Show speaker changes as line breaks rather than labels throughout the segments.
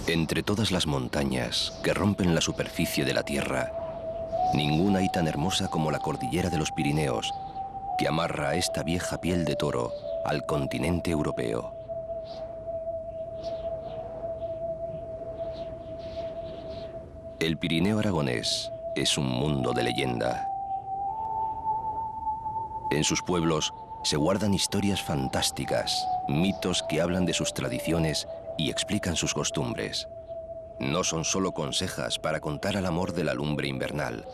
Entre todas las montañas que rompen la superficie de la Tierra, ninguna hay tan hermosa como la cordillera de los Pirineos, que amarra esta vieja piel de toro al continente europeo. El Pirineo aragonés es un mundo de leyenda. En sus pueblos se guardan historias fantásticas, mitos que hablan de sus tradiciones y explican sus costumbres. No son solo consejas para contar al amor de la lumbre invernal,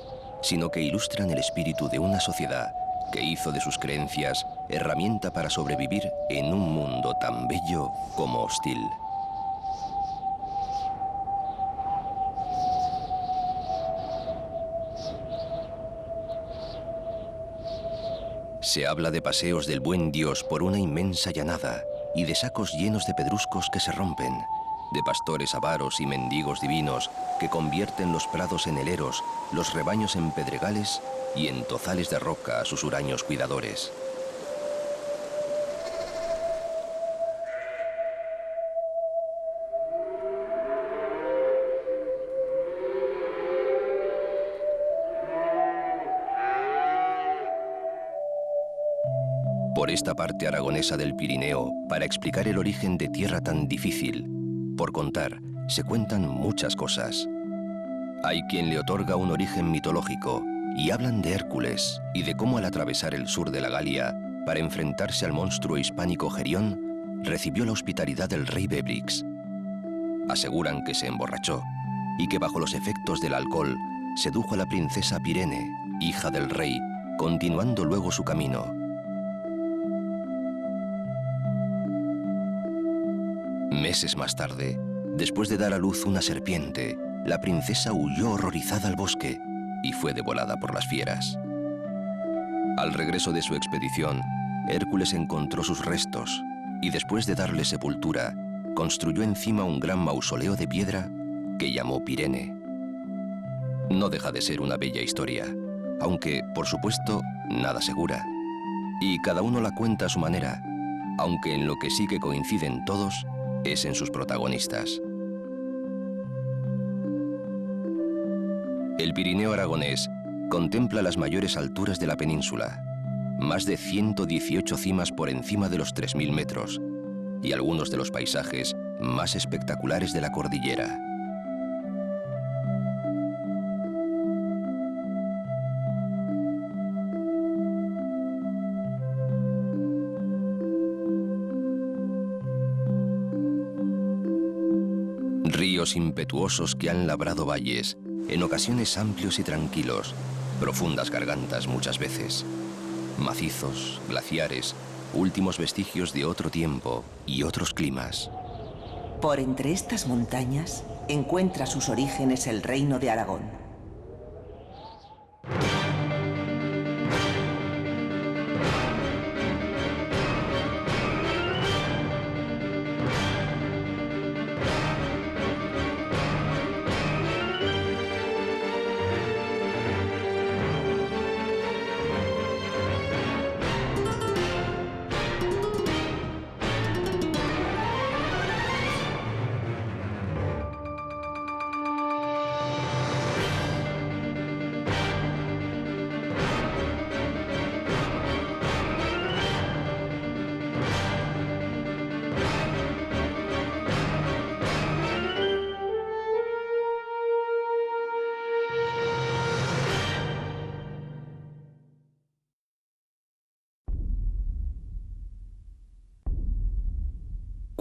sino que ilustran el espíritu de una sociedad que hizo de sus creencias herramienta para sobrevivir en un mundo tan bello como hostil. Se habla de paseos del buen Dios por una inmensa llanada y de sacos llenos de pedruscos que se rompen, de pastores avaros y mendigos divinos que convierten los prados en heleros, los rebaños en pedregales y en tozales de roca a sus huraños cuidadores. Por esta parte aragonesa del Pirineo, para explicar el origen de tierra tan difícil, por contar, se cuentan muchas cosas. Hay quien le otorga un origen mitológico y hablan de Hércules y de cómo al atravesar el sur de la Galia para enfrentarse al monstruo hispánico Gerión, recibió la hospitalidad del rey Bébrix. Aseguran que se emborrachó y que bajo los efectos del alcohol sedujo a la princesa Pirene, hija del rey, continuando luego su camino. Meses más tarde, después de dar a luz una serpiente, la princesa huyó horrorizada al bosque y fue devorada por las fieras. Al regreso de su expedición, Hércules encontró sus restos y después de darle sepultura, construyó encima un gran mausoleo de piedra que llamó Pirene. No deja de ser una bella historia, aunque, por supuesto, nada segura. Y cada uno la cuenta a su manera, aunque en lo que sí que coinciden todos es en sus protagonistas. El Pirineo aragonés contempla las mayores alturas de la península, más de 118 cimas por encima de los 3000 metros, y algunos de los paisajes más espectaculares de la cordillera. Ríos impetuosos que han labrado valles, en ocasiones amplios y tranquilos, profundas gargantas muchas veces, macizos, glaciares, últimos vestigios de otro tiempo y otros climas.
Por entre estas montañas encuentra sus orígenes el reino de Aragón.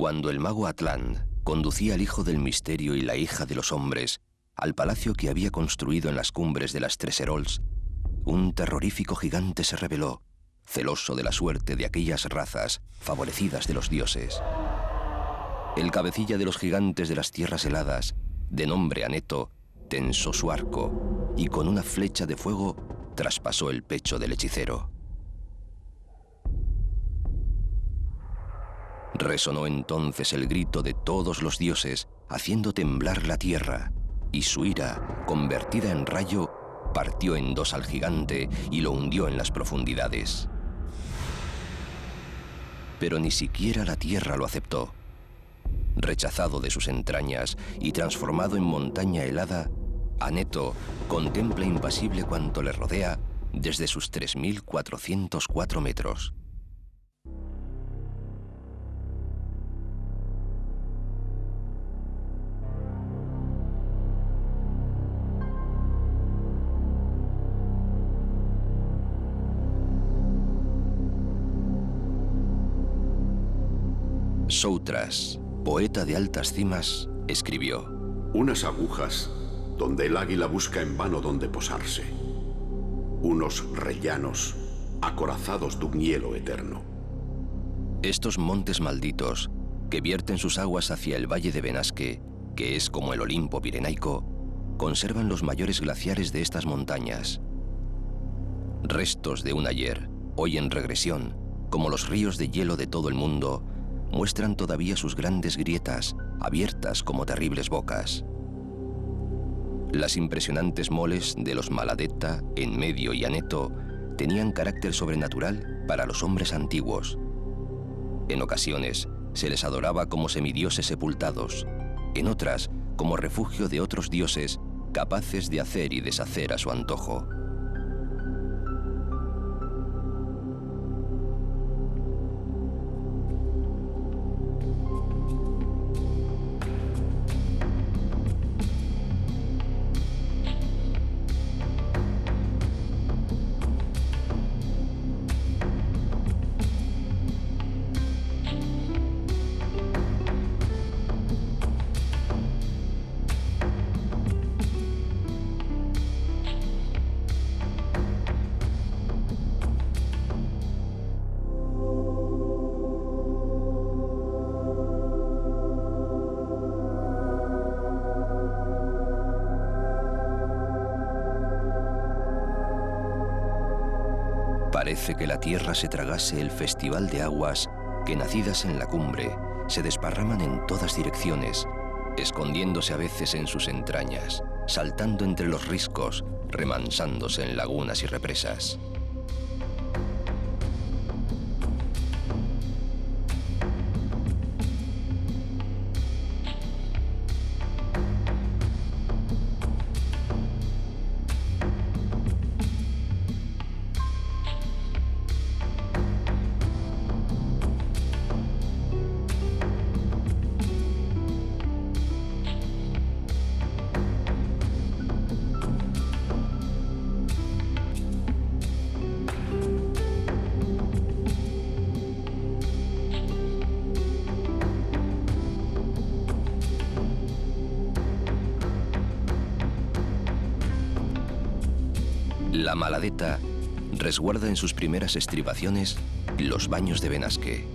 Cuando el mago Atlán conducía al hijo del misterio y la hija de los hombres al palacio que había construido en las cumbres de las Tres Herols, un terrorífico gigante se reveló, celoso de la suerte de aquellas razas favorecidas de los dioses. El cabecilla de los gigantes de las tierras heladas, de nombre Aneto, tensó su arco y con una flecha de fuego traspasó el pecho del hechicero. Resonó entonces el grito de todos los dioses, haciendo temblar la tierra, y su ira, convertida en rayo, partió en dos al gigante y lo hundió en las profundidades. Pero ni siquiera la tierra lo aceptó. Rechazado de sus entrañas y transformado en montaña helada, Aneto contempla impasible cuanto le rodea desde sus 3.404 metros. Soutras, poeta de altas cimas, escribió:
unas agujas donde el águila busca en vano donde posarse. Unos rellanos acorazados de un hielo eterno.
Estos montes malditos, que vierten sus aguas hacia el valle de Benasque, que es como el Olimpo pirenaico, conservan los mayores glaciares de estas montañas. Restos de un ayer, hoy en regresión, como los ríos de hielo de todo el mundo, muestran todavía sus grandes grietas, abiertas como terribles bocas. Las impresionantes moles de los Maladetta, Enmedio y Aneto tenían carácter sobrenatural para los hombres antiguos. En ocasiones se les adoraba como semidioses sepultados, en otras como refugio de otros dioses capaces de hacer y deshacer a su antojo. Parece que la tierra se tragase el festival de aguas que, nacidas en la cumbre, se desparraman en todas direcciones, escondiéndose a veces en sus entrañas, saltando entre los riscos, remansándose en lagunas y represas. La Maladetta resguarda en sus primeras estribaciones los baños de Benasque.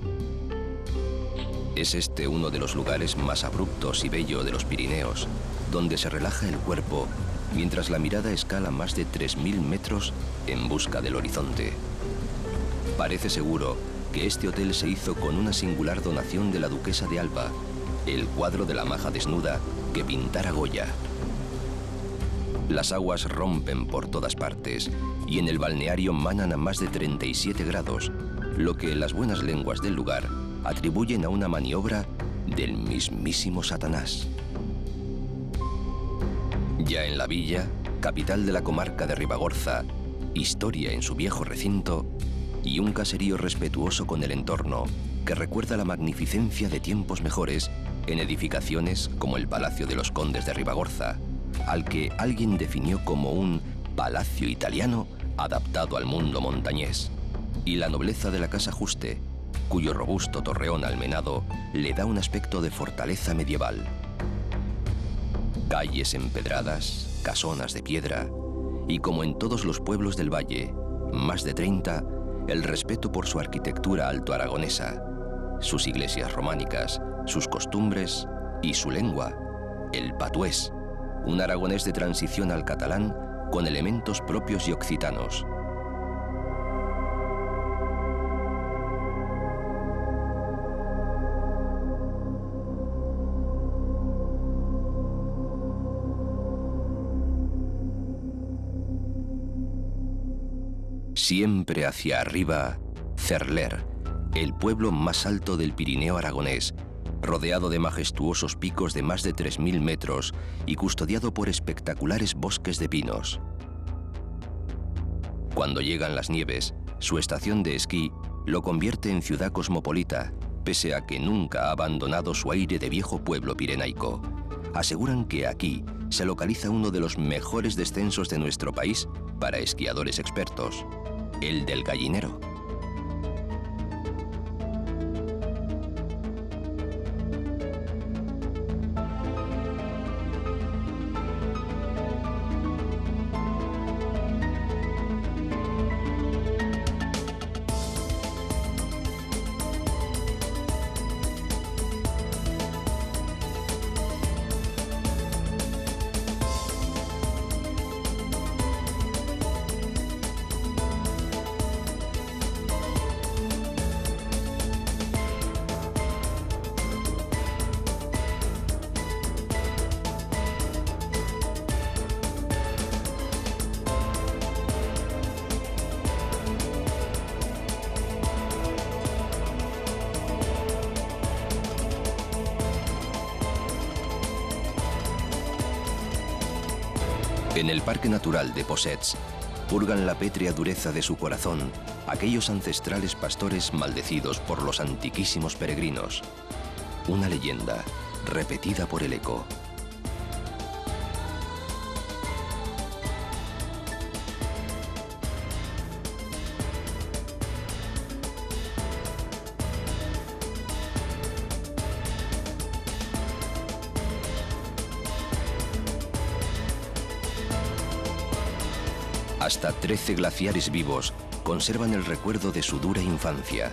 Es este uno de los lugares más abruptos y bello de los Pirineos, donde se relaja el cuerpo mientras la mirada escala más de 3.000 metros en busca del horizonte. Parece seguro que este hotel se hizo con una singular donación de la duquesa de Alba, el cuadro de la maja desnuda que pintara Goya. Las aguas rompen por todas partes y en el balneario manan a más de 37 grados, lo que las buenas lenguas del lugar atribuyen a una maniobra del mismísimo Satanás. Ya en la villa, capital de la comarca de Ribagorza, historia en su viejo recinto y un caserío respetuoso con el entorno que recuerda la magnificencia de tiempos mejores en edificaciones como el Palacio de los Condes de Ribagorza, al que alguien definió como un palacio italiano adaptado al mundo montañés, y la nobleza de la Casa Juste, cuyo robusto torreón almenado le da un aspecto de fortaleza medieval. Calles empedradas, casonas de piedra, y como en todos los pueblos del valle, más de 30, el respeto por su arquitectura altoaragonesa, sus iglesias románicas, sus costumbres y su lengua, el patués, un aragonés de transición al catalán con elementos propios y occitanos. Siempre hacia arriba, Cerler, el pueblo más alto del Pirineo aragonés, rodeado de majestuosos picos de más de 3000 metros y custodiado por espectaculares bosques de pinos. Cuando llegan las nieves, su estación de esquí lo convierte en ciudad cosmopolita, pese a que nunca ha abandonado su aire de viejo pueblo pirenaico. Aseguran que aquí se localiza uno de los mejores descensos de nuestro país para esquiadores expertos, el del Gallinero. En el Parque Natural de Possets, purgan la pétrea dureza de su corazón aquellos ancestrales pastores maldecidos por los antiquísimos peregrinos. Una leyenda repetida por el eco. Hasta 13 glaciares vivos conservan el recuerdo de su dura infancia.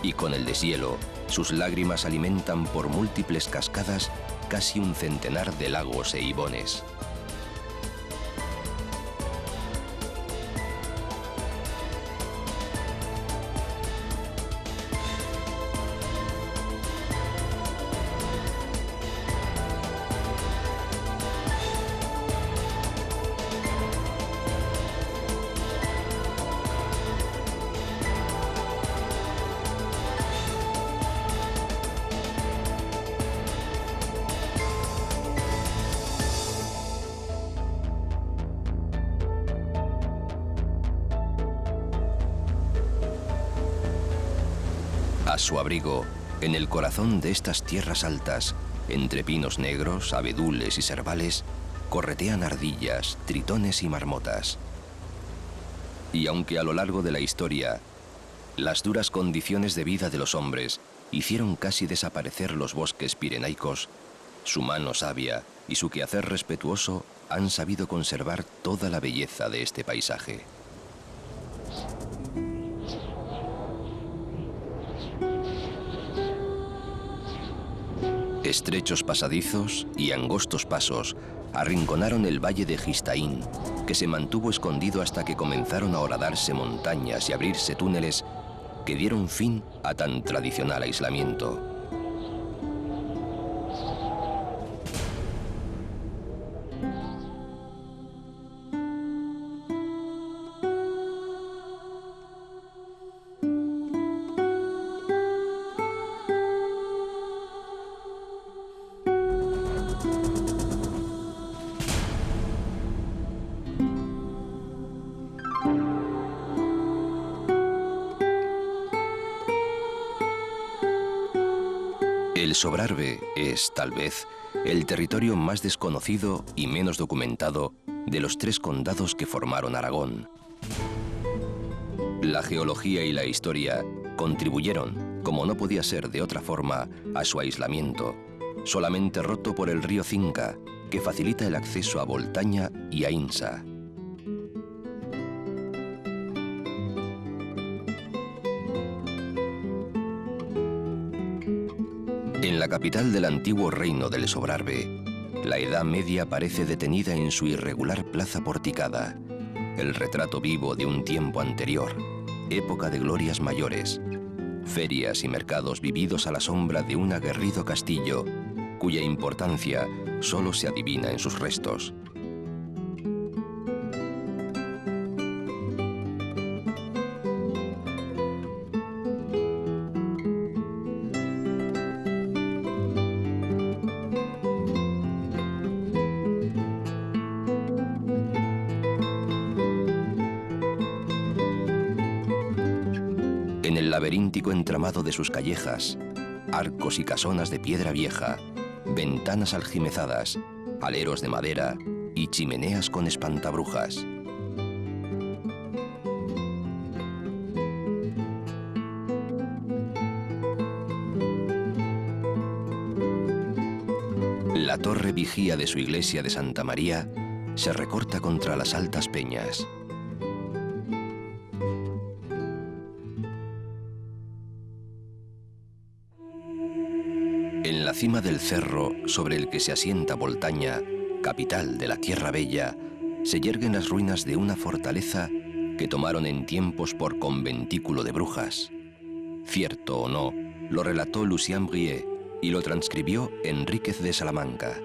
Y con el deshielo, sus lágrimas alimentan por múltiples cascadas casi un centenar de lagos e ibones. A su abrigo, en el corazón de estas tierras altas, entre pinos negros, abedules y cervales, corretean ardillas, tritones y marmotas. Y aunque a lo largo de la historia, las duras condiciones de vida de los hombres hicieron casi desaparecer los bosques pirenaicos, su mano sabia y su quehacer respetuoso han sabido conservar toda la belleza de este paisaje. Estrechos pasadizos y angostos pasos arrinconaron el valle de Gistaín, que se mantuvo escondido hasta que comenzaron a horadarse montañas y abrirse túneles que dieron fin a tan tradicional aislamiento. El Sobrarbe es, tal vez, el territorio más desconocido y menos documentado de los 3 condados que formaron Aragón. La geología y la historia contribuyeron, como no podía ser de otra forma, a su aislamiento, solamente roto por el río Cinca, que facilita el acceso a Boltaña y a Insa. En la capital del antiguo reino del Sobrarbe, la Edad Media parece detenida en su irregular plaza porticada, el retrato vivo de un tiempo anterior, época de glorias mayores, ferias y mercados vividos a la sombra de un aguerrido castillo, cuya importancia solo se adivina en sus restos. En el laberíntico entramado de sus callejas, arcos y casonas de piedra vieja, ventanas aljimezadas, aleros de madera y chimeneas con espantabrujas. La torre vigía de su iglesia de Santa María se recorta contra las altas peñas. En la cima del cerro sobre el que se asienta Boltaña, capital de la Tierra Bella, se yerguen las ruinas de una fortaleza que tomaron en tiempos por conventículo de brujas. Cierto o no, lo relató Lucien Brie y lo transcribió Enríquez de Salamanca.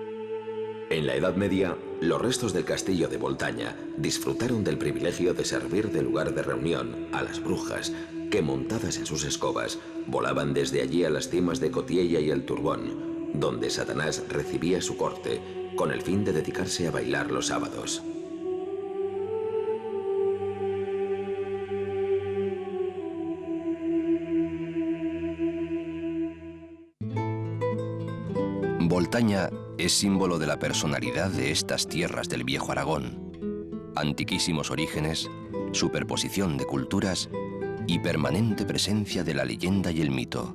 En la Edad Media, los restos del castillo de Boltaña disfrutaron del privilegio de servir de lugar de reunión a las brujas, que montadas en sus escobas, volaban desde allí a las cimas de Cotiella y el Turbón, donde Satanás recibía su corte, con el fin de dedicarse a bailar los sábados.
Boltaña es símbolo de la personalidad de estas tierras del viejo Aragón. Antiquísimos orígenes, superposición de culturas y permanente presencia de la leyenda y el mito.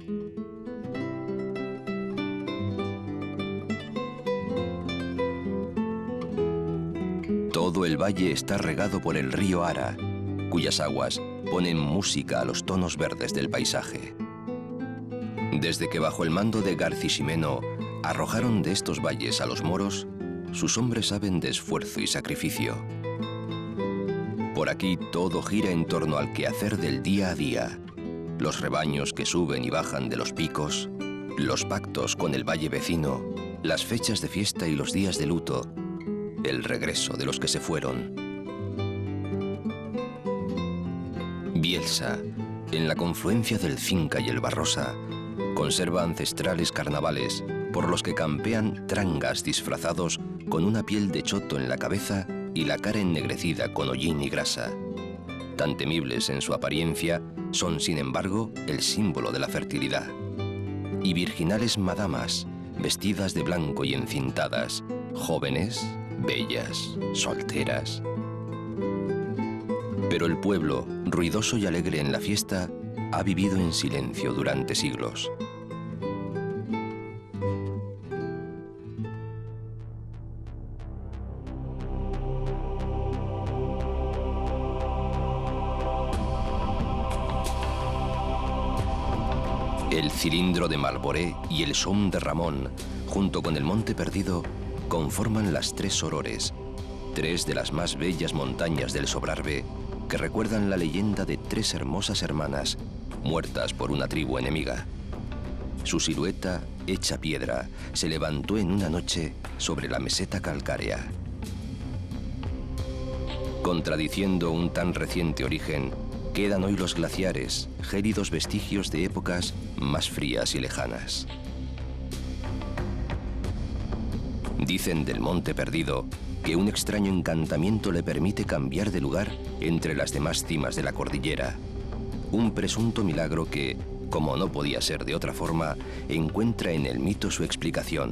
Todo el valle está regado por el río Ara, cuyas aguas ponen música a los tonos verdes del paisaje. Desde que bajo el mando de Garciximeno arrojaron de estos valles a los moros, sus hombres saben de esfuerzo y sacrificio. Por aquí todo gira en torno al quehacer del día a día, los rebaños que suben y bajan de los picos, los pactos con el valle vecino, las fechas de fiesta y los días de luto, el regreso de los que se fueron. Bielsa, en la confluencia del Cinca y el Barrosa, conserva ancestrales carnavales por los que campean trangas disfrazados con una piel de choto en la cabeza y la cara ennegrecida con hollín y grasa. Tan temibles en su apariencia, son sin embargo el símbolo de la fertilidad. Y virginales madamas, vestidas de blanco y encintadas, jóvenes, bellas, solteras. Pero el pueblo, ruidoso y alegre en la fiesta, ha vivido en silencio durante siglos. El cilindro de Malboré y el Som de Ramón, junto con el Monte Perdido, conforman las tres Sorores, tres de las más bellas montañas del Sobrarbe, que recuerdan la leyenda de tres hermosas hermanas, muertas por una tribu enemiga. Su silueta, hecha piedra, se levantó en una noche sobre la meseta calcárea. Contradiciendo un tan reciente origen, quedan hoy los glaciares, gélidos vestigios de épocas más frías y lejanas. Dicen del Monte Perdido que un extraño encantamiento le permite cambiar de lugar entre las demás cimas de la cordillera. Un presunto milagro que, como no podía ser de otra forma, encuentra en el mito su explicación.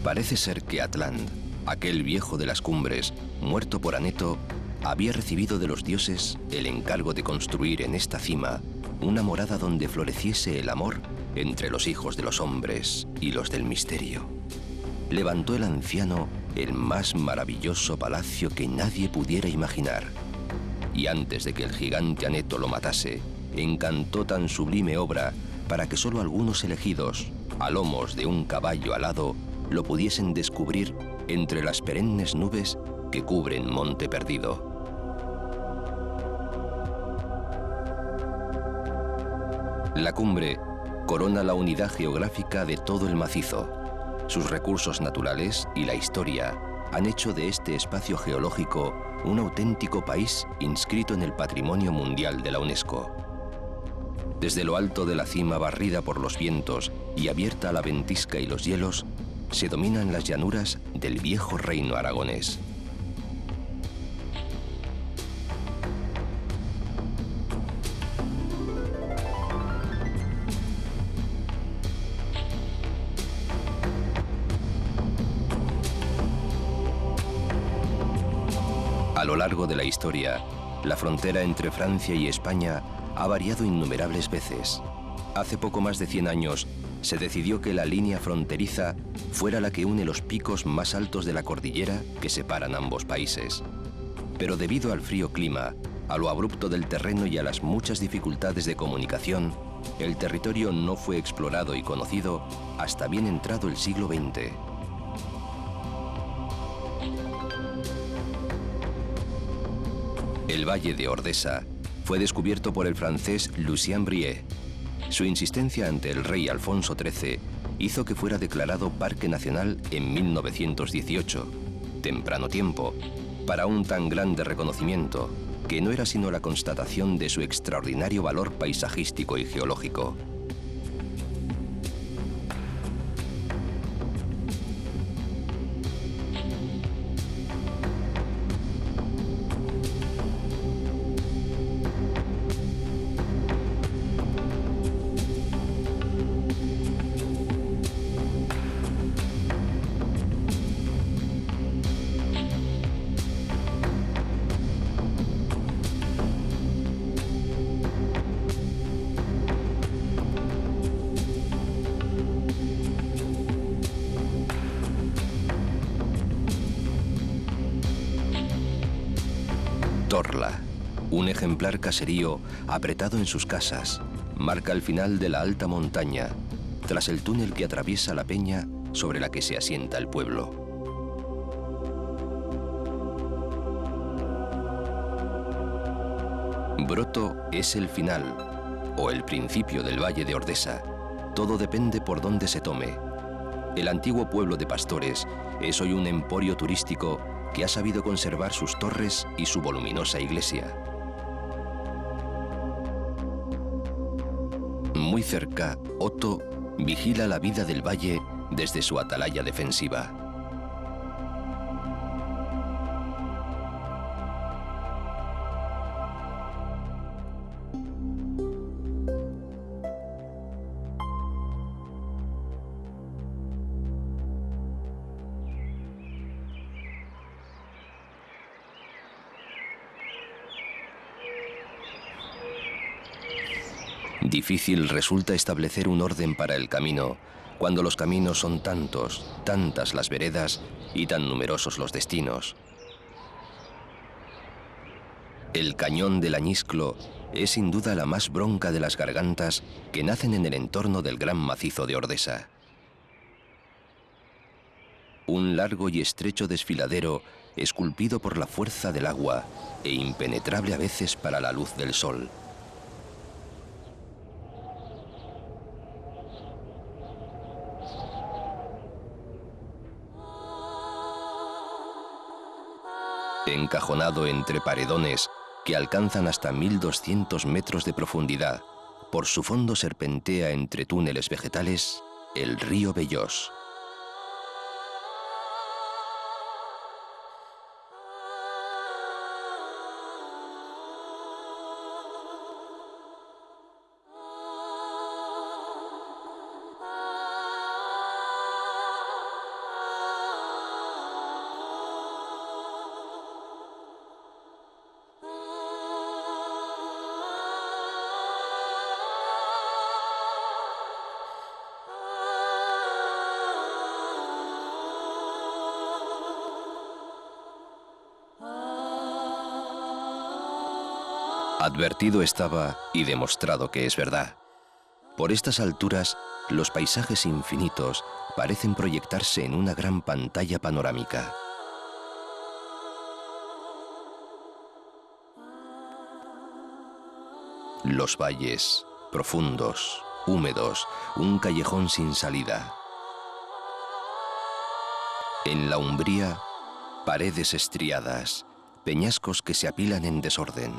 Parece ser que Atland, aquel viejo de las cumbres, muerto por Aneto, había recibido de los dioses el encargo de construir en esta cima una morada donde floreciese el amor entre los hijos de los hombres y los del misterio. Levantó el anciano el más maravilloso palacio que nadie pudiera imaginar. Y antes de que el gigante Aneto lo matase, encantó tan sublime obra para que solo algunos elegidos, a lomos de un caballo alado, lo pudiesen descubrir entre las perennes nubes que cubren Monte Perdido. La cumbre corona la unidad geográfica de todo el macizo. Sus recursos naturales y la historia han hecho de este espacio geológico un auténtico país inscrito en el Patrimonio Mundial de la UNESCO. Desde lo alto de la cima barrida por los vientos y abierta a la ventisca y los hielos, se dominan las llanuras del viejo reino aragonés. lo largo de la historia, la frontera entre Francia y España ha variado innumerables veces. Hace poco más de 100 años, se decidió que la línea fronteriza fuera la que une los picos más altos de la cordillera que separan ambos países. Pero debido al frío clima, a lo abrupto del terreno y a las muchas dificultades de comunicación, el territorio no fue explorado y conocido hasta bien entrado el siglo XX. El Valle de Ordesa fue descubierto por el francés Lucien Brie. Su insistencia ante el rey Alfonso XIII hizo que fuera declarado Parque Nacional en 1918, temprano tiempo, para un tan grande reconocimiento que no era sino la constatación de su extraordinario valor paisajístico y geológico. Torla, un ejemplar caserío apretado en sus casas, marca el final de la alta montaña, tras el túnel que atraviesa la peña sobre la que se asienta el pueblo. Broto es el final, o el principio del Valle de Ordesa. Todo depende por dónde se tome. El antiguo pueblo de pastores es hoy un emporio turístico que ha sabido conservar sus torres y su voluminosa iglesia. Muy cerca, Otto vigila la vida del valle desde su atalaya defensiva. Difícil resulta establecer un orden para el camino, cuando los caminos son tantos, tantas las veredas y tan numerosos los destinos. El cañón del Añisclo es sin duda la más bronca de las gargantas que nacen en el entorno del gran macizo de Ordesa. Un largo y estrecho desfiladero esculpido por la fuerza del agua e impenetrable a veces para la luz del sol. Encajonado entre paredones que alcanzan hasta 1200 metros de profundidad, por su fondo serpentea entre túneles vegetales el río Bellós. Advertido estaba y demostrado que es verdad. Por estas alturas, los paisajes infinitos parecen proyectarse en una gran pantalla panorámica. Los valles, profundos, húmedos, un callejón sin salida. En la umbría, paredes estriadas, peñascos que se apilan en desorden.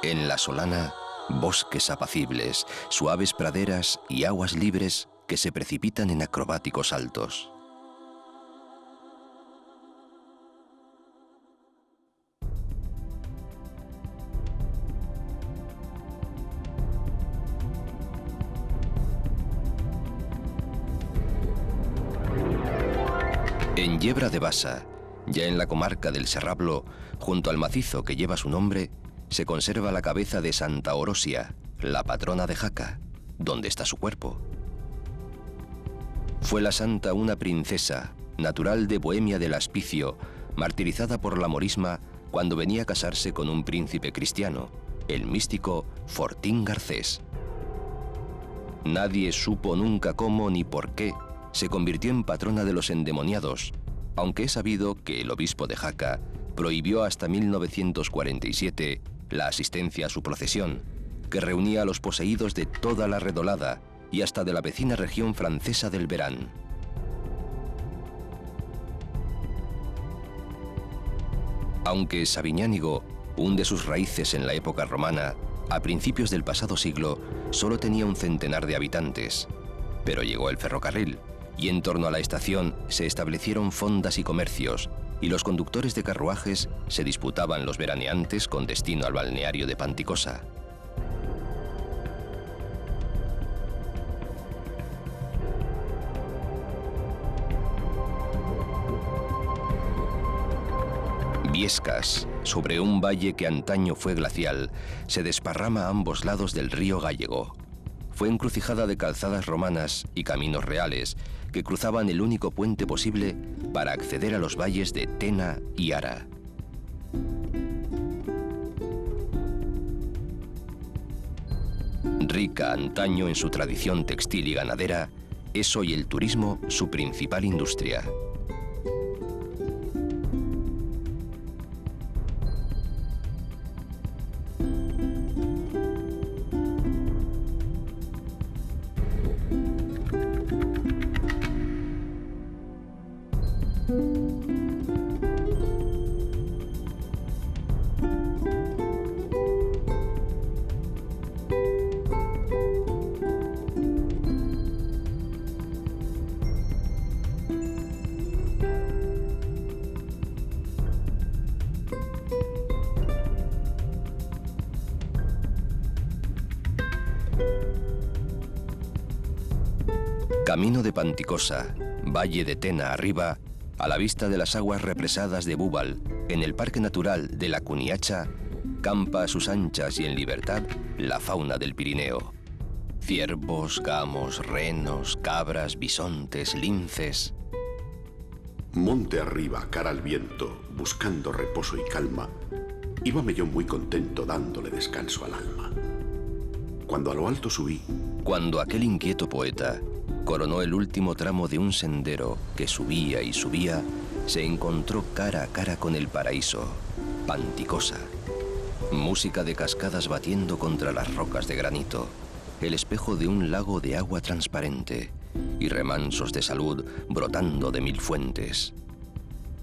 En la solana, bosques apacibles, suaves praderas y aguas libres que se precipitan en acrobáticos saltos. En Yebra de Basa, ya en la comarca del Serrablo, junto al macizo que lleva su nombre, se conserva la cabeza de Santa Orosia, la patrona de Jaca, donde está su cuerpo. Fue la santa una princesa, natural de Bohemia del Aspicio, martirizada por la morisma cuando venía a casarse con un príncipe cristiano, el místico Fortín Garcés. Nadie supo nunca cómo ni por qué se convirtió en patrona de los endemoniados, aunque es sabido que el obispo de Jaca prohibió hasta 1947 la asistencia a su procesión, que reunía a los poseídos de toda la Redolada y hasta de la vecina región francesa del Verán. Aunque Sabiñánigo hunde sus raíces en la época romana, a principios del pasado siglo solo tenía un centenar de habitantes, pero llegó el ferrocarril y en torno a la estación se establecieron fondas y comercios, y los conductores de carruajes se disputaban los veraneantes con destino al balneario de Panticosa. Viescas, sobre un valle que antaño fue glacial, se desparrama a ambos lados del río Gallego. Fue encrucijada de calzadas romanas y caminos reales que cruzaban el único puente posible para acceder a los valles de Tena y Ara. Rica antaño en su tradición textil y ganadera, es hoy el turismo su principal industria. Camino de Panticosa, valle de Tena arriba, a la vista de las aguas represadas de Búbal, en el Parque Natural de la Cuniacha, campa a sus anchas y en libertad la fauna del Pirineo. Ciervos, gamos, renos, cabras, bisontes, linces.
Monte arriba, cara al viento, buscando reposo y calma, íbame yo muy contento dándole descanso al alma. Cuando a lo alto subí,
Cuando aquel inquieto poeta coronó el último tramo de un sendero que subía y subía, se encontró cara a cara con el paraíso, Panticosa. Música de cascadas batiendo contra las rocas de granito, el espejo de un lago de agua transparente y remansos de salud brotando de mil fuentes.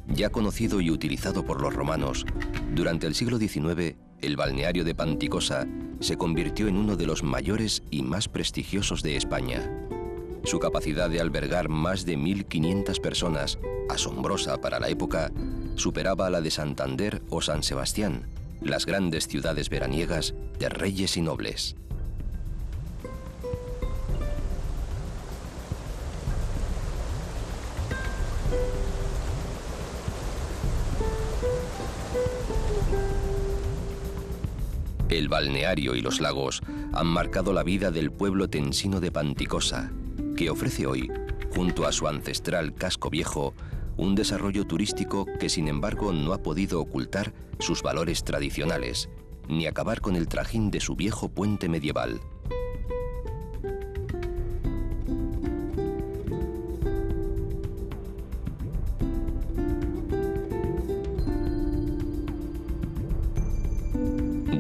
Ya conocido y utilizado por los romanos, durante el siglo XIX, el balneario de Panticosa se convirtió en uno de los mayores y más prestigiosos de España. Su capacidad de albergar más de 1.500 personas, asombrosa para la época, superaba a la de Santander o San Sebastián, las grandes ciudades veraniegas de reyes y nobles. El balneario y los lagos han marcado la vida del pueblo tensino de Panticosa, que ofrece hoy, junto a su ancestral casco viejo, un desarrollo turístico que sin embargo no ha podido ocultar sus valores tradicionales, ni acabar con el trajín de su viejo puente medieval.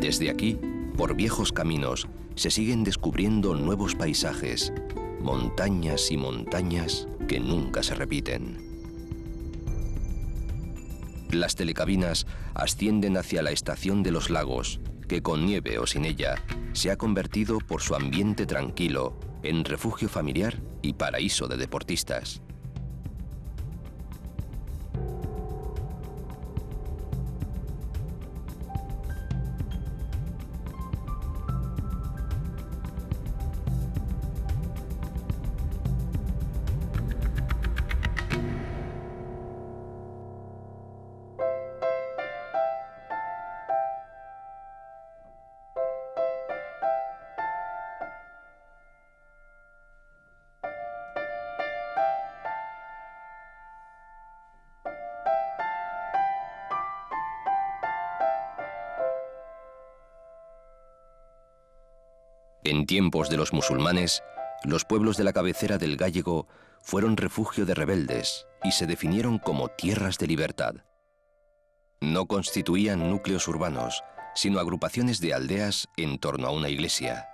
Desde aquí, por viejos caminos, se siguen descubriendo nuevos paisajes, montañas y montañas que nunca se repiten. Las telecabinas ascienden hacia la estación de los lagos, que con nieve o sin ella, se ha convertido por su ambiente tranquilo en refugio familiar y paraíso de deportistas. En tiempos de los musulmanes, los pueblos de la cabecera del Gállego fueron refugio de rebeldes y se definieron como tierras de libertad. No constituían núcleos urbanos, sino agrupaciones de aldeas en torno a una iglesia.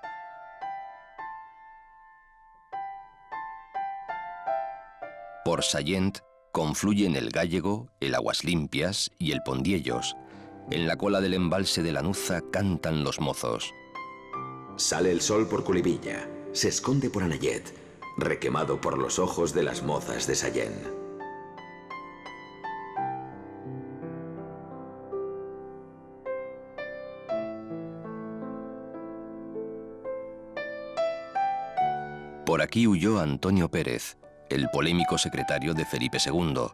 Por Sallent confluyen el Gállego, el Aguas Limpias y el Pondiellos. En la cola del embalse de Lanuza cantan los mozos.
Sale el sol por Culibilla, se esconde por Anayet, requemado por los ojos de las mozas de Sallent.
Por aquí huyó Antonio Pérez, el polémico secretario de Felipe II,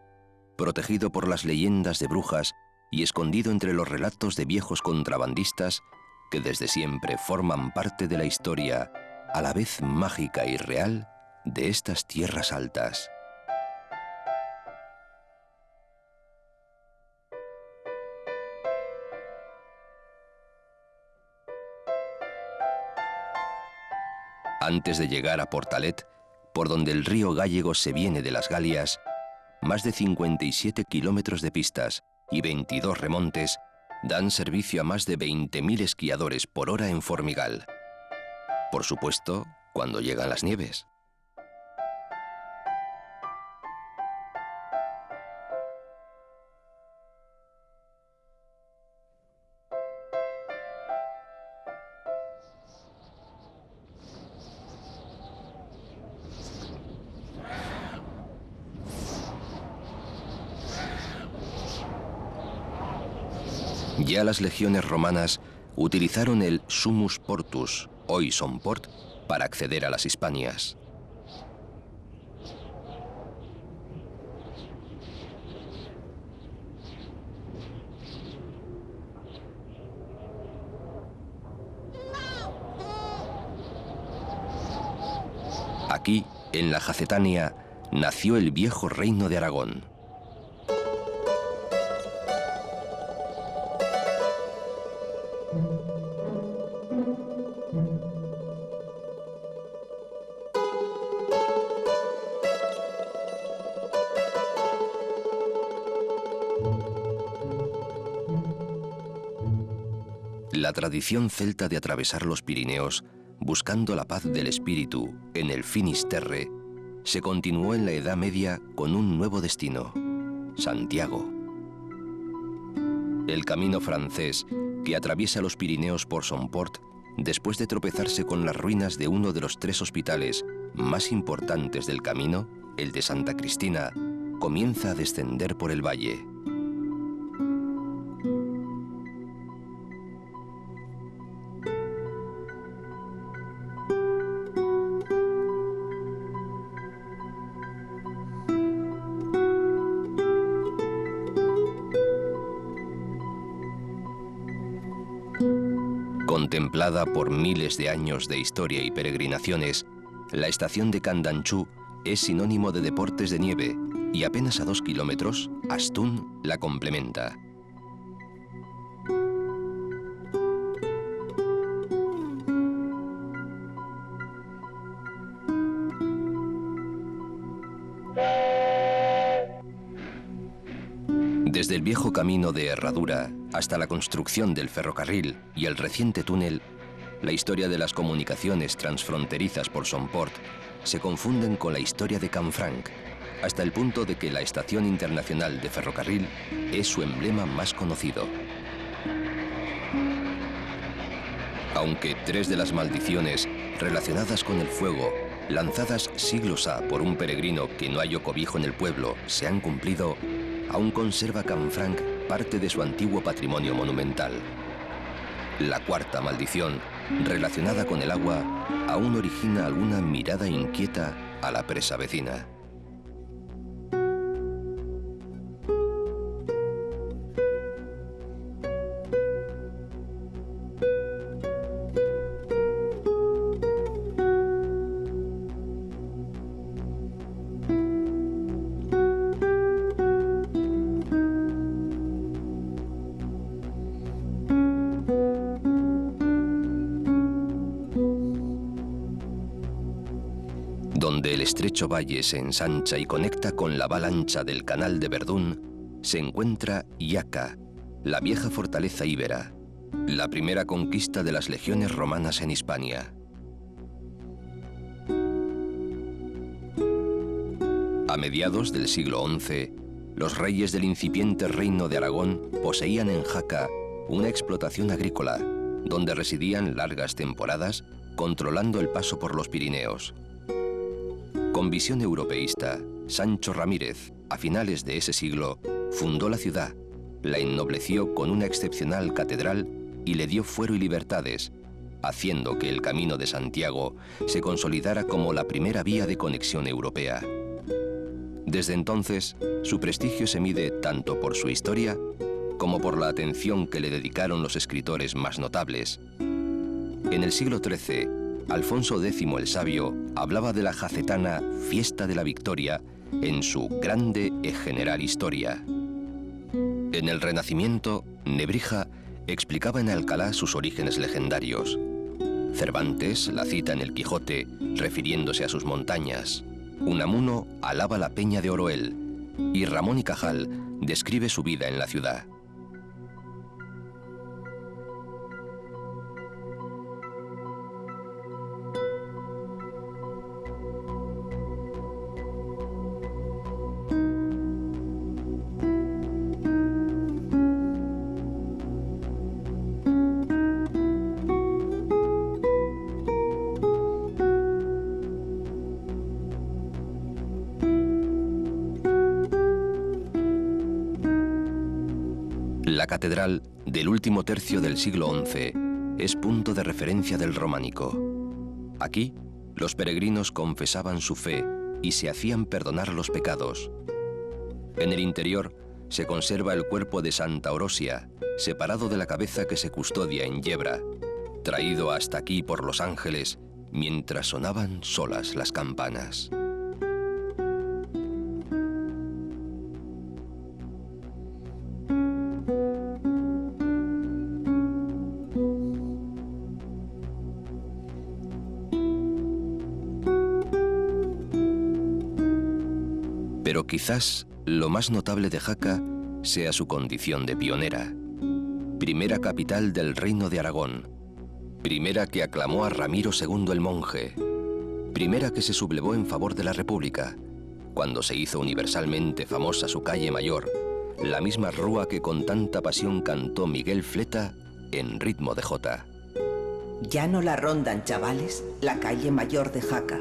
protegido por las leyendas de brujas y escondido entre los relatos de viejos contrabandistas que desde siempre forman parte de la historia, a la vez mágica y real, de estas tierras altas. Antes de llegar a Portalet, por donde el río Gállego se viene de las Galias, más de 57 kilómetros de pistas y 22 remontes dan servicio a más de 20.000 esquiadores por hora en Formigal. Por supuesto, cuando llegan las nieves. Ya las legiones romanas utilizaron el Summus Portus, hoy Somport, para acceder a las Hispanias. Aquí, en la Jacetania, nació el viejo reino de Aragón. La tradición celta de atravesar los Pirineos buscando la paz del espíritu en el Finisterre se continuó en la Edad Media con un nuevo destino: Santiago. El camino francés que atraviesa los Pirineos por Somport, después de tropezarse con las ruinas de uno de los 3 hospitales más importantes del camino, el de Santa Cristina, comienza a descender por el valle. Contemplada por miles de años de historia y peregrinaciones, la estación de Candanchú es sinónimo de deportes de nieve y apenas a 2 kilómetros, Astún la complementa. Desde el viejo camino de Herradura hasta la construcción del ferrocarril y el reciente túnel, la historia de las comunicaciones transfronterizas por Somport se confunden con la historia de Canfranc, hasta el punto de que la Estación Internacional de Ferrocarril es su emblema más conocido. Aunque 3 de las maldiciones relacionadas con el fuego, lanzadas siglos ha por un peregrino que no halló cobijo en el pueblo, se han cumplido, aún conserva Canfranc parte de su antiguo patrimonio monumental. La 4ª maldición, relacionada con el agua, aún origina alguna mirada inquieta a la presa vecina. Donde el estrecho valle se ensancha y conecta con la avalancha del canal de Verdún, se encuentra Jaca, la vieja fortaleza íbera, la primera conquista de las legiones romanas en Hispania. A mediados del siglo XI, los reyes del incipiente reino de Aragón poseían en Jaca una explotación agrícola, donde residían largas temporadas controlando el paso por los Pirineos. Con visión europeísta, Sancho Ramírez, a finales de ese siglo, fundó la ciudad, la ennobleció con una excepcional catedral y le dio fuero y libertades, haciendo que el Camino de Santiago se consolidara como la primera vía de conexión europea. Desde entonces, su prestigio se mide tanto por su historia como por la atención que le dedicaron los escritores más notables. En el siglo XIII, Alfonso X el Sabio hablaba de la jacetana Fiesta de la Victoria en su Grande e General Historia. En el Renacimiento, Nebrija explicaba en Alcalá sus orígenes legendarios. Cervantes la cita en el Quijote, refiriéndose a sus montañas. Unamuno alaba la peña de Oroel y Ramón y Cajal describe su vida en la ciudad. La catedral del último tercio del siglo XI es punto de referencia del románico. Aquí, los peregrinos confesaban su fe y se hacían perdonar los pecados. En el interior se conserva el cuerpo de Santa Orosia, separado de la cabeza que se custodia en Yebra, traído hasta aquí por los ángeles mientras sonaban solas las campanas. Pero quizás lo más notable de Jaca sea su condición de pionera. Primera capital del Reino de Aragón. Primera que aclamó a Ramiro II el Monje. Primera que se sublevó en favor de la República, cuando se hizo universalmente famosa su calle mayor, la misma rúa que con tanta pasión cantó Miguel Fleta en ritmo de jota.
Ya no la rondan, chavales, la calle mayor de Jaca,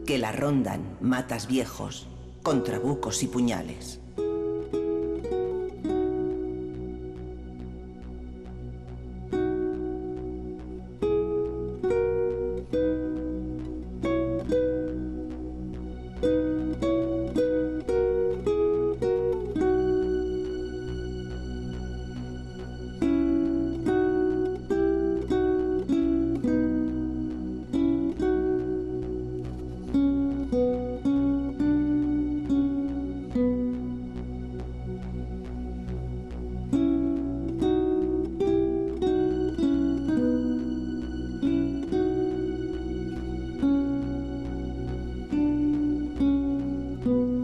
que la rondan matas viejos, con trabucos y puñales.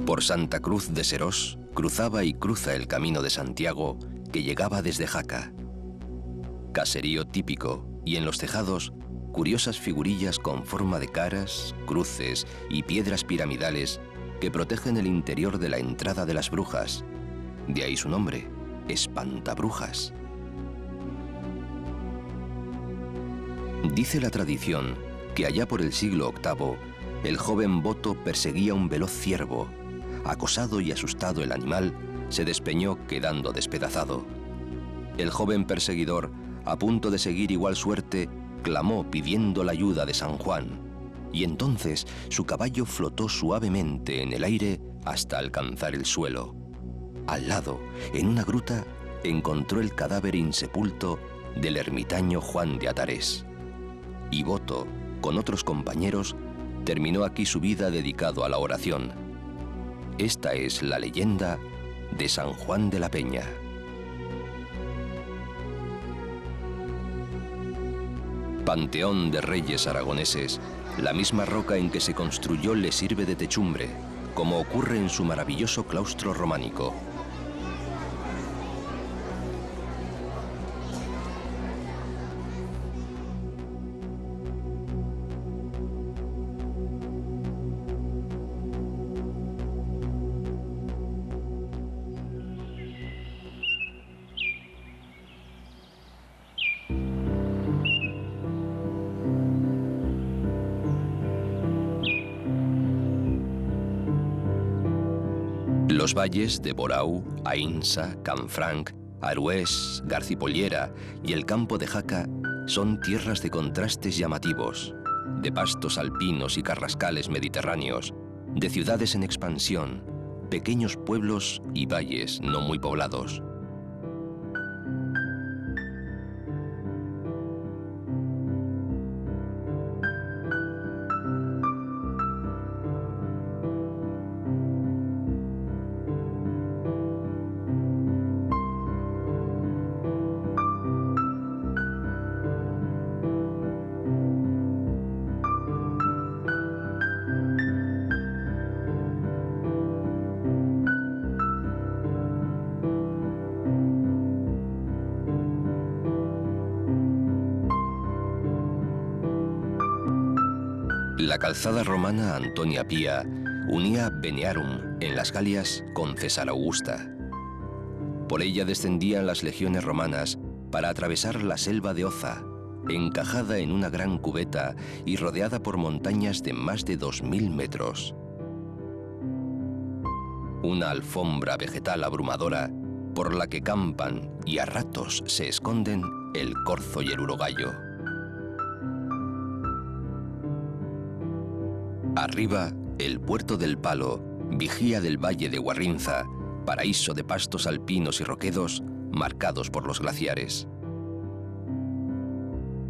Por Santa Cruz de Serós cruzaba y cruza el Camino de Santiago que llegaba desde Jaca. Caserío típico y en los tejados curiosas figurillas con forma de caras, cruces y piedras piramidales que protegen el interior de la entrada de las brujas. De ahí su nombre, Espantabrujas. Dice la tradición que allá por el siglo VIII el joven Boto perseguía un veloz ciervo. Acosado y asustado el animal, se despeñó quedando despedazado. El joven perseguidor, a punto de seguir igual suerte, clamó pidiendo la ayuda de San Juan, y entonces su caballo flotó suavemente en el aire hasta alcanzar el suelo. Al lado, en una gruta, encontró el cadáver insepulto del ermitaño Juan de Atarés. Y Boto, con otros compañeros, terminó aquí su vida dedicado a la oración. Esta es la leyenda de San Juan de la Peña. Panteón de reyes aragoneses, la misma roca en que se construyó le sirve de techumbre, como ocurre en su maravilloso claustro románico. Los valles de Borau, Ainsa, Canfranc, Arués, Garcipollera y el campo de Jaca son tierras de contrastes llamativos, de pastos alpinos y carrascales mediterráneos, de ciudades en expansión, pequeños pueblos y valles no muy poblados. La calzada romana Antonia Pia unía Benearum, en las Galias, con César Augusta. Por ella descendían las legiones romanas para atravesar la selva de Oza, encajada en una gran cubeta y rodeada por montañas de más de 2000 metros. Una alfombra vegetal abrumadora por la que campan y a ratos se esconden el corzo y el urogallo. Arriba, el puerto del Palo, vigía del valle de Guarrinza, paraíso de pastos alpinos y roquedos marcados por los glaciares.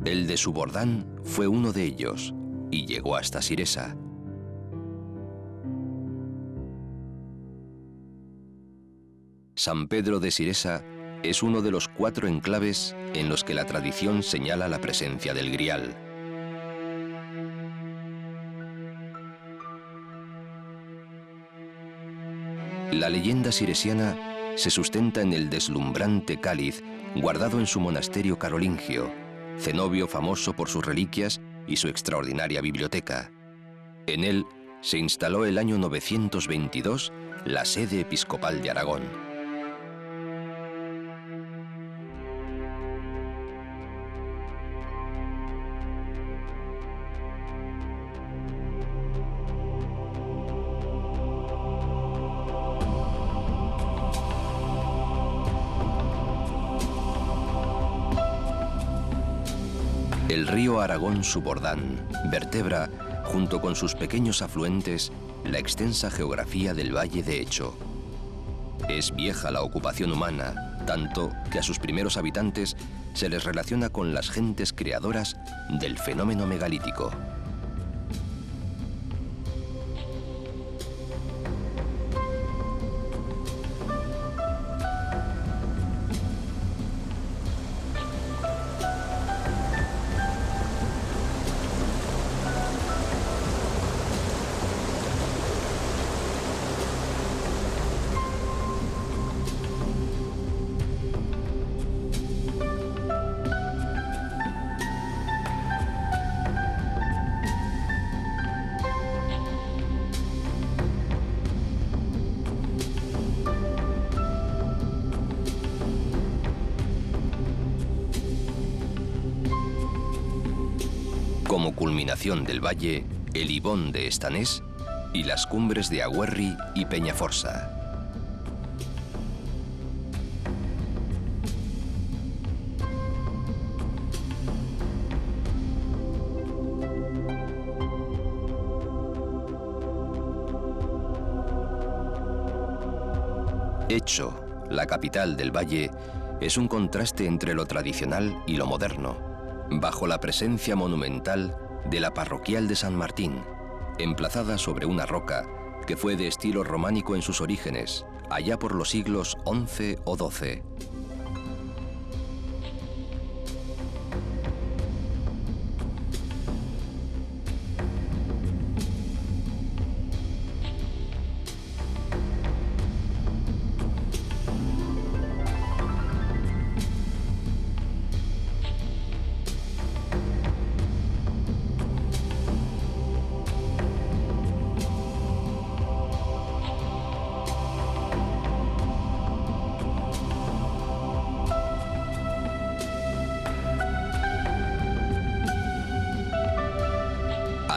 El de Subordán fue uno de ellos y llegó hasta Siresa. San Pedro de Siresa es uno de los 4 enclaves en los que la tradición señala la presencia del Grial. La leyenda siresiana se sustenta en el deslumbrante cáliz guardado en su monasterio carolingio, cenobio famoso por sus reliquias y su extraordinaria biblioteca. En él se instaló el año 922 la sede episcopal de Aragón. El río Aragón Subordán vertebra, junto con sus pequeños afluentes, la extensa geografía del Valle de Hecho. Es vieja la ocupación humana, tanto que a sus primeros habitantes se les relaciona con las gentes creadoras del fenómeno megalítico. Como culminación del valle, el ibón de Estanés y las cumbres de Agüerri y Peñaforsa. Hecho, la capital del valle, es un contraste entre lo tradicional y lo moderno, bajo la presencia monumental de la parroquial de San Martín, emplazada sobre una roca que fue de estilo románico en sus orígenes, allá por los siglos XI o XII.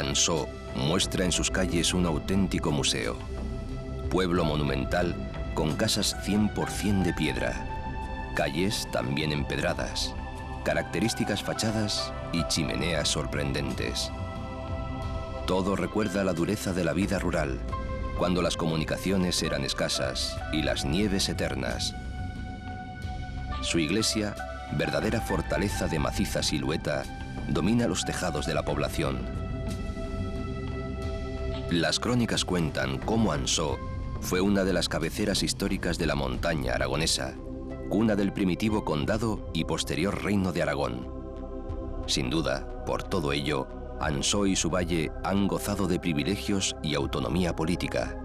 Ansó muestra en sus calles un auténtico museo. Pueblo monumental con casas 100% de piedra, calles también empedradas, características fachadas y chimeneas sorprendentes. Todo recuerda la dureza de la vida rural, cuando las comunicaciones eran escasas y las nieves eternas. Su iglesia, verdadera fortaleza de maciza silueta, domina los tejados de la población. Las crónicas cuentan cómo Ansó fue una de las cabeceras históricas de la montaña aragonesa, cuna del primitivo condado y posterior reino de Aragón. Sin duda, por todo ello, Ansó y su valle han gozado de privilegios y autonomía política.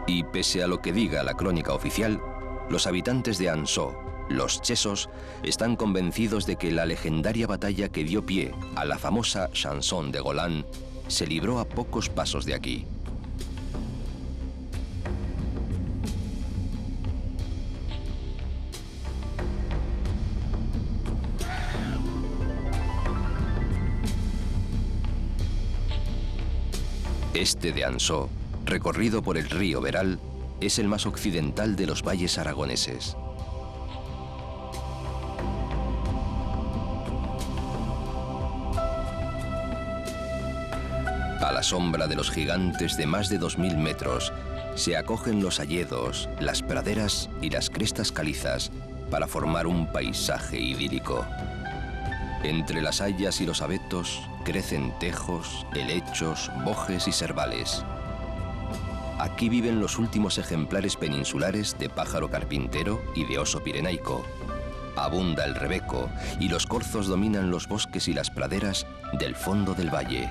Y pese a lo que diga la crónica oficial, los habitantes de Ansó, los chesos, están convencidos de que la legendaria batalla que dio pie a la famosa Chanson de Golán se libró a pocos pasos de aquí. Este de Ansó, recorrido por el río Veral, es el más occidental de los valles aragoneses. A la sombra de los gigantes de más de 2000 metros se acogen los hayedos, las praderas y las crestas calizas para formar un paisaje idílico. Entre las hayas y los abetos crecen tejos, helechos, bojes y serbales. Aquí viven los últimos ejemplares peninsulares de pájaro carpintero y de oso pirenaico. Abunda el rebeco y los corzos dominan los bosques y las praderas del fondo del valle.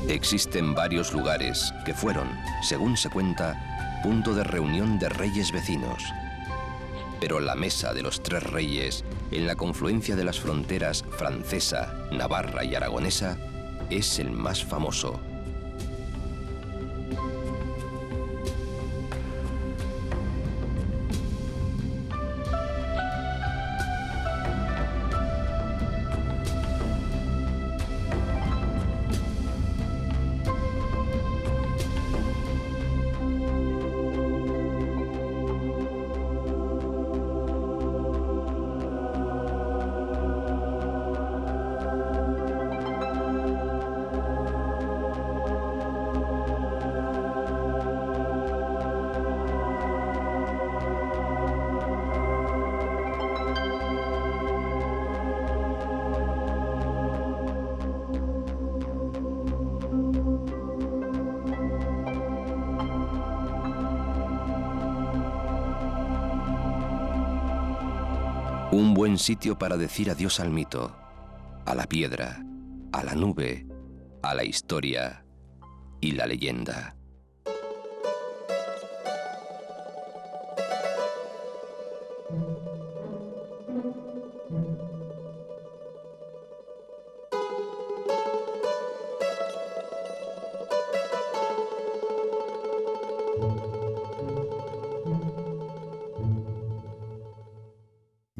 Existen varios lugares que fueron, según se cuenta, punto de reunión de reyes vecinos. Pero la Mesa de los Tres Reyes, en la confluencia de las fronteras francesa, navarra y aragonesa, es el más famoso. Un buen sitio para decir adiós al mito, a la piedra, a la nube, a la historia y la leyenda.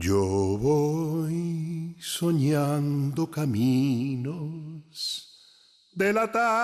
Yo voy soñando caminos de la tarde